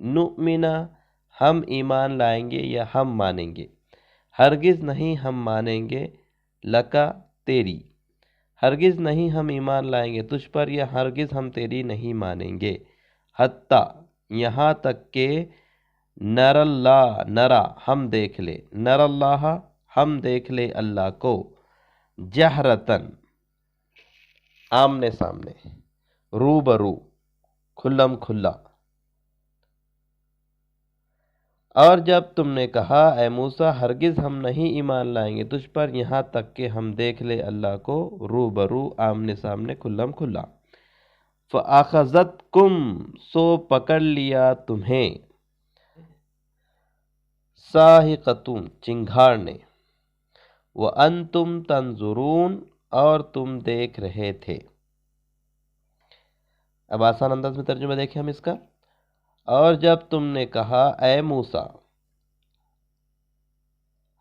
نؤمنا ہم ایمان لائیں گے یا ہم مانیں گے، ہرگز نہیں ہم مانیں گے، لکا تیری، ہرگز نہیں ہم ایمان لائیں گے تجھ پر، یا ہرگز ہم تیری نہیں مانیں گے، حتیٰ یہاں تک کہ نر اللہ، نرا ہم دیکھ لے، نر اللہ ہم دیکھ لے اللہ کو، جہرتن آمنے سامنے، روبرو کھلم کھلا۔ اور جب تم نے کہا اے موسیٰ ہرگز ہم نہیں ایمان لائیں گے تجھ پر یہاں تک کہ ہم دیکھ لے اللہ کو روبرو آمنے سامنے کھلم کھلا، فَأَخَذَتْكُمْ سو پکڑ لیا تمہیں، صَاعِقَةٌ چنگھاڑ نے، وَأَنْتُمْ تَنْظُرُونَ اور تم دیکھ رہے تھے۔ اب آسان انداز میں ترجمہ دیکھیں ہم اس کا۔ اور جب تم نے کہا اے موسیٰ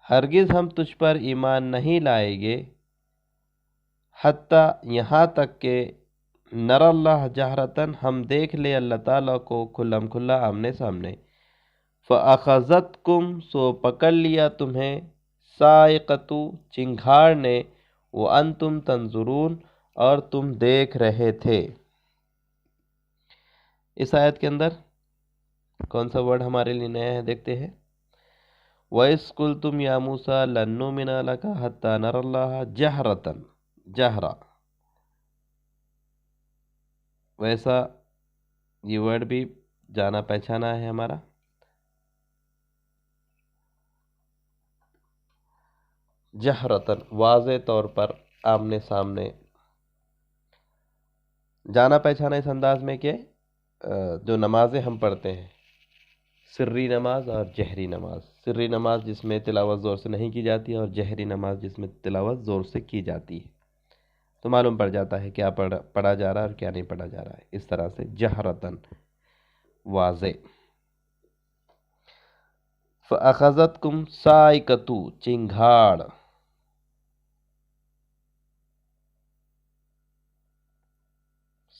ہرگز ہم تجھ پر ایمان نہیں لائیں گے، حتیٰ یہاں تک کہ نر اللہ جہرتاً ہم دیکھ لے اللہ تعالیٰ کو کھلم کھلا آمنے سامنے، فَأَخَذَتْكُمْ سو پکڑ لیا تمہیں، صَاعِقَةُ چنگھاڑ نے، وَأَنْتُمْ تَنْظُرُونَ اور تم دیکھ رہے تھے۔ اس آیت کے اندر کون سا ورڈ ہمارے لیے نیا ہے دیکھتے ہیں۔ وَإِذْ قُلْتُمْ يَا مُوسَىٰ لَن نُّؤْمِنَ لَكَ حَتَّىٰ نَرَى اللَّهَ جَهْرَةً، جہرا، ویسا یہ ورڈ بھی جانا پہچانا ہے ہمارا۔ جہرتاً واضح طور پر آمنے سامنے، جانا پہچانا اس انداز میں کہ جو نمازیں ہم پڑھتے ہیں، سری نماز اور جہری نماز، سری نماز جس میں تلاوت زور سے نہیں کی جاتی ہے اور جہری نماز جس میں تلاوت زور سے کی جاتی ہے، تو معلوم پڑ جاتا ہے کیا پڑھا جا رہا ہے اور کیا نہیں پڑھا جا رہا ہے۔ اس طرح سے جہرتاً واضح۔ فَأَخَذَتْكُمْ صَاعِقَةُ چنگھاڑ،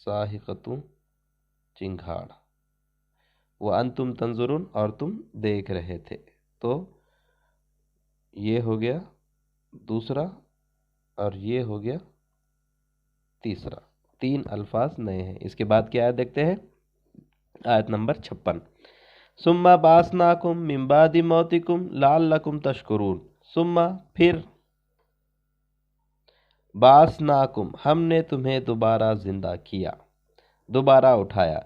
صَاعِقَةُ چنگھاڑ، وَأَنْتُمْ تَنْظُرُونَ اور تم دیکھ رہے تھے۔ تو یہ ہو گیا دوسرا اور یہ ہو گیا تیسرا، تین الفاظ نئے ہیں۔ اس کے بعد کیا آیت دیکھتے ہیں، آیت نمبر 56۔ ثُمَّ بَعَثْنَاكُمْ مِن بَعْدِ مَوْتِكُمْ لَعَلَّكُمْ تَشْكُرُونَ، ثُمَّ پھر، بَعَثْنَاكُمْ ہم نے تمہیں دوبارہ زندہ کیا، دوبارہ اٹھایا،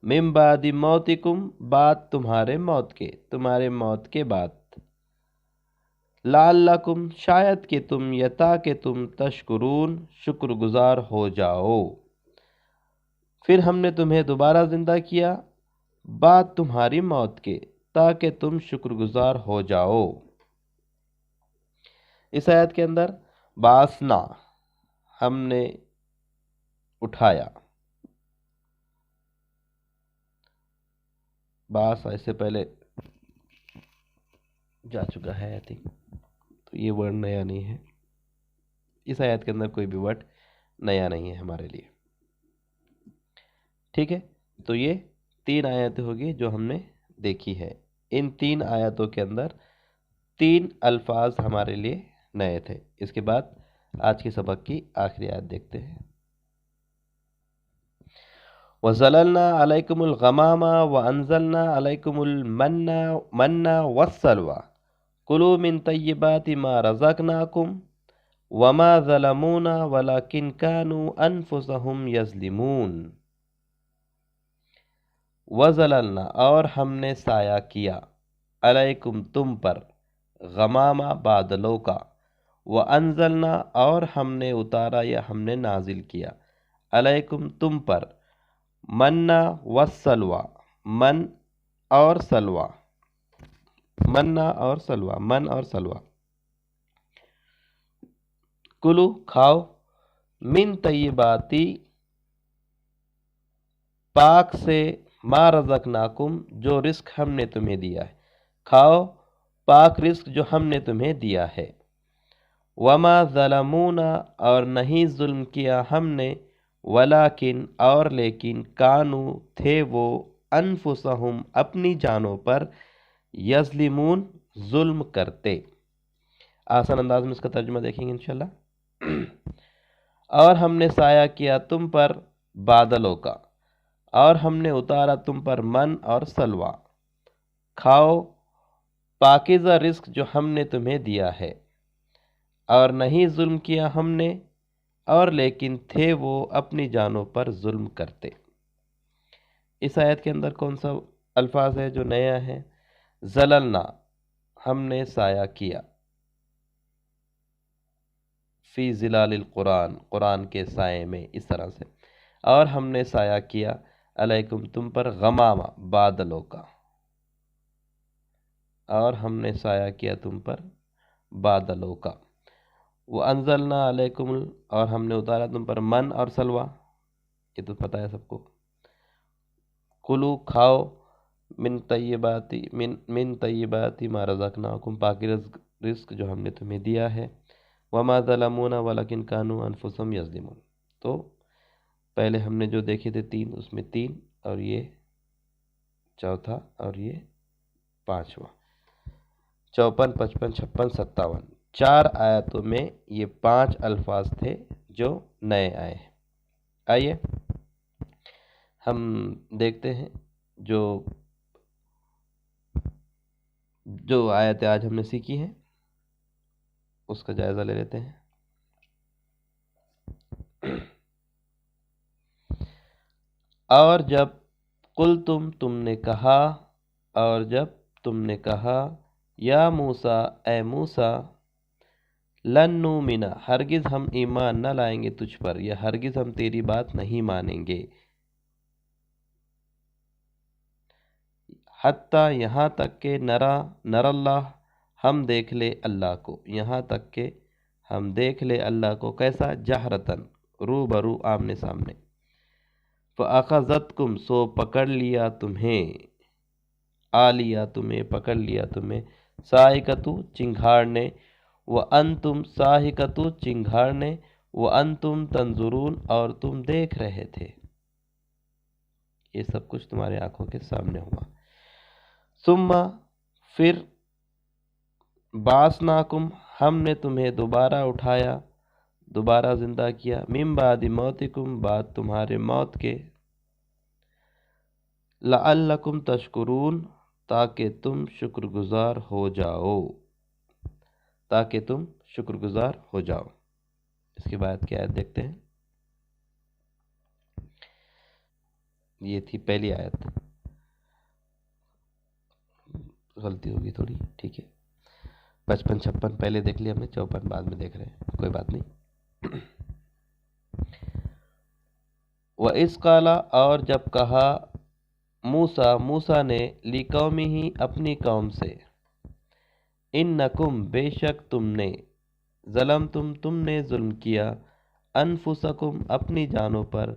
من بعد موتکم بعد تمہارے موت کے، تمہارے موت کے بعد، لعلکم شاید کہ تم، یتا کہ تم، تشکرون شکر گزار ہو جاؤ۔ پھر ہم نے تمہیں دوبارہ زندہ کیا بعد تمہاری موت کے تاکہ تم شکر گزار ہو جاؤ۔ اس آیت کے اندر باسنا ہم نے اٹھایا، باس اس سے پہلے جا چکا ہے آئی تھنک، تو یہ ورڈ نیا نہیں ہے، اس آیت کے اندر کوئی بھی ورڈ نیا نہیں ہے ہمارے لیے، ٹھیک ہے۔ تو یہ تین آیتیں ہوگی جو ہم نے دیکھی ہے، ان تین آیتوں کے اندر تین الفاظ ہمارے لیے نئے تھے۔ اس کے بعد آج کے سبق کی آخری آیت دیکھتے ہیں۔ وَظَلَلْنَا عَلَيْكُمُ الْغَمَامَ وَأَنزَلْنَا عَلَيْكُمُ الْمَنَّ وَالسَّلْوَىٰ كُلُوا مِن طَيِّبَاتِ مَا رَزَقْنَاكُمْ وَمَا ظَلَمُونَا وَلَٰكِن كَانُوا أَنفُسَهُمْ يَظْلِمُونَ۔ وَظَلَلْنَا اور ہم نے سایہ کیا، علیکم تم پر، غمامہ بادلوں کا، وَأَنزَلْنَا اور ہم نے اتارا یا ہم نے نازل کیا، علیکم تم پر، منّا والسلویٰ من اور سلویٰ، منّا اور سلویٰ، من اور سلویٰ، کلو کھاؤ، من طیباتی پاک سے، ما رزقناکم جو رزق ہم نے تمہیں دیا ہے، کھاؤ پاک رزق جو ہم نے تمہیں دیا ہے، وما ظلمونا اور نہیں ظلم کیا ہم نے، ولیکن اور لیکن، کانو تھے وہ، انفسہم اپنی جانوں پر، یظلمون ظلم کرتے۔ آسان انداز میں اس کا ترجمہ دیکھیں گے انشاءاللہ۔ اور ہم نے سایہ کیا تم پر بادلوں کا، اور ہم نے اتارا تم پر من اور سلوہ، کھاؤ پاکیزہ رزق جو ہم نے تمہیں دیا ہے، اور نہیں ظلم کیا ہم نے، اور لیکن تھے وہ اپنی جانوں پر ظلم کرتے۔ اس آیت کے اندر کون سا الفاظ ہے جو نیا ہے؟ زللنا، ہم نے سایہ کیا، فی ظلال القرآن، قرآن کے سائے میں، اس طرح سے۔ اور ہم نے سایہ کیا علیکم تم پر غمامہ، بادلوں کا، اور ہم نے سایہ کیا تم پر بادلوں کا۔ وَأَنزَلْنَا عَلَيْكُمْ اور ہم نے اتارا تم پر من اور سلوہ، یہ تو پتہ ہے سب کو۔ کلو کھاؤ، من طیبات ما رزقناکم، پاکی رزق جو ہم نے تمہیں دیا ہے۔ وما ظلمونا ولکن کانوا انفسہم یظلمون۔ تو پہلے ہم نے جو دیکھے تھے 3، اس میں 3 اور یہ چوتھا اور یہ 5واں، 54، 55، 56، 57، 4 آیتوں میں یہ 5 الفاظ تھے جو نئے آئے ہیں۔ آئیے ہم دیکھتے ہیں جو آیتیں آج ہم نے سیکھی ہیں اس کا جائزہ لے لیتے ہیں۔ اور جب قلتم تم نے کہا، اور جب تم نے کہا، یا موسیٰ اے موسیٰ، لن نؤمن ہرگز ہم ایمان نہ لائیں گے تجھ پر، یا ہرگز ہم تیری بات نہیں مانیں گے، حتیٰ یہاں تک کہ نر اللہ ہم دیکھ لے اللہ کو، یہاں تک کہ ہم دیکھ لے اللہ کو، کیسا؟ جہرتاً، روبرو، آمنے سامنے۔ فَأَخَذَتْكُمْ سو پکڑ لیا تمہیں، پکڑ لیا تمہیں، صاعقۃ چنگھاڑ نے، وَأَنْتُمْ صاعقۃ چنگھاڑ نے، وَأَنْتُمْ تنظرون اور تم دیکھ رہے تھے۔ یہ سب کچھ تمہارے آنکھوں کے سامنے ہوا۔ ثم پھر بعثناکم ہم نے تمہیں دوبارہ اٹھایا، دوبارہ زندہ کیا، من بعد موتکم بعد تمہارے موت کے، لعلکم تشکرون تاکہ تم شکر گزار ہو جاؤ، تاکہ تم شکر گزار ہو جاؤ۔ اس کے بعد کی آیت دیکھتے ہیں۔ یہ تھی پہلی آیت، غلطی ہوگی تھوڑی، ٹھیک ہے، 55 56 پہلے دیکھ لیا ہم نے، 54 بعد میں دیکھ رہے ہیں، کوئی بات نہیں۔ وَإِذْ قَالَ اور جب کہا موسیٰ نے، لِقَوْمِهِ اپنی قوم سے، اِنَّکُمْ بے شک تم نے، ظلمتم تم نے ظلم کیا، انفسکم اپنی جانوں پر،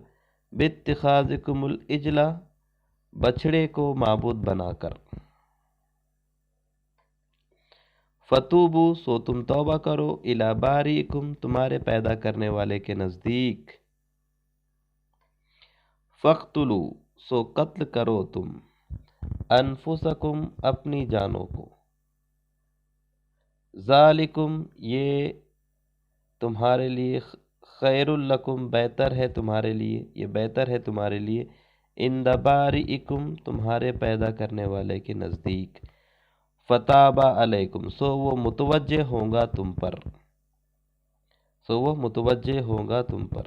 باتخاذکم العجل بچھڑے کو معبود بنا کر، فتوبوا سو تم توبہ کرو، الی باریکم تمہارے پیدا کرنے والے کے نزدیک، فاقتلوا سو قتل کرو تم، انفسکم اپنی جانوں کو، ذالکم یہ تمہارے لیے، خیر لکم بہتر ہے تمہارے لیے، یہ بہتر ہے تمہارے لیے، عند بارئکم تمہارے پیدا کرنے والے کے نزدیک، فتاب علیکم سو وہ متوجہ ہوگا تم پر،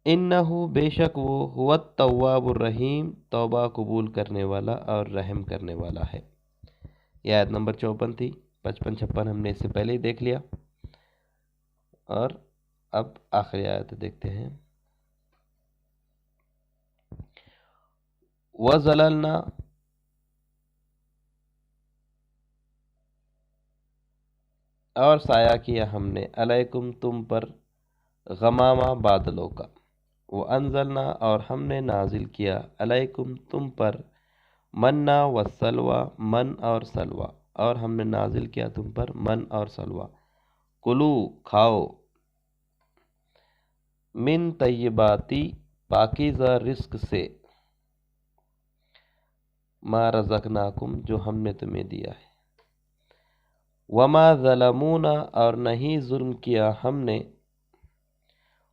انہو بے شک وہ، هو التواب الرحیم توبہ قبول کرنے والا اور رحم کرنے والا ہے۔ یہ آیت نمبر 54 تھی، 55 56 ہم نے اس سے پہلے ہی دیکھ لیا، اور اب آخری آیت دیکھتے ہیں۔ وَظَلَلْنَا اور سایہ کیا ہم نے، علیکم تم پر، غمامہ بادلوں کا، وَأَنزَلْنَا اور ہم نے نازل کیا، علیکم تم پر، منّا وَالسَّلْوَىٰ من اور سلوہ، اور ہم نے نازل کیا تم پر من اور سلوہ، کلو کھاؤ، من طیباتی پاکیزہ رزق سے، ما رزقناکم جو ہم نے تمہیں دیا ہے، وما ظلمونا اور نہیں ظلم کیا ہم نے،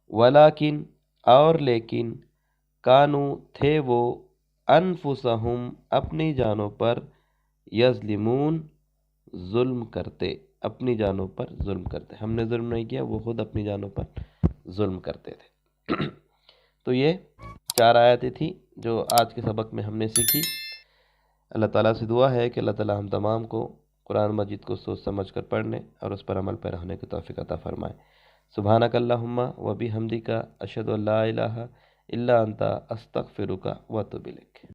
ولیکن اور لیکن، کانو تھے وہ، انفسہم اپنی جانوں پر، یظلمون ظلم کرتے، اپنی جانوں پر ظلم کرتے، ہم نے ظلم نہیں کیا، وہ خود اپنی جانوں پر ظلم کرتے تھے۔ تو یہ 4 آیتیں تھی جو آج کے سبق میں ہم نے سیکھی۔ اللہ تعالیٰ سے دعا ہے کہ اللہ تعالیٰ ہم تمام کو قرآن مجید کو سوچ سمجھ کر پڑھنے اور اس پر عمل پیرا ہونے کی توفیق عطا فرمائے۔ سبحانک اللہم و بحمدک، اشہد ان لا الہ الا انت، استغفرک و اتوب الیک۔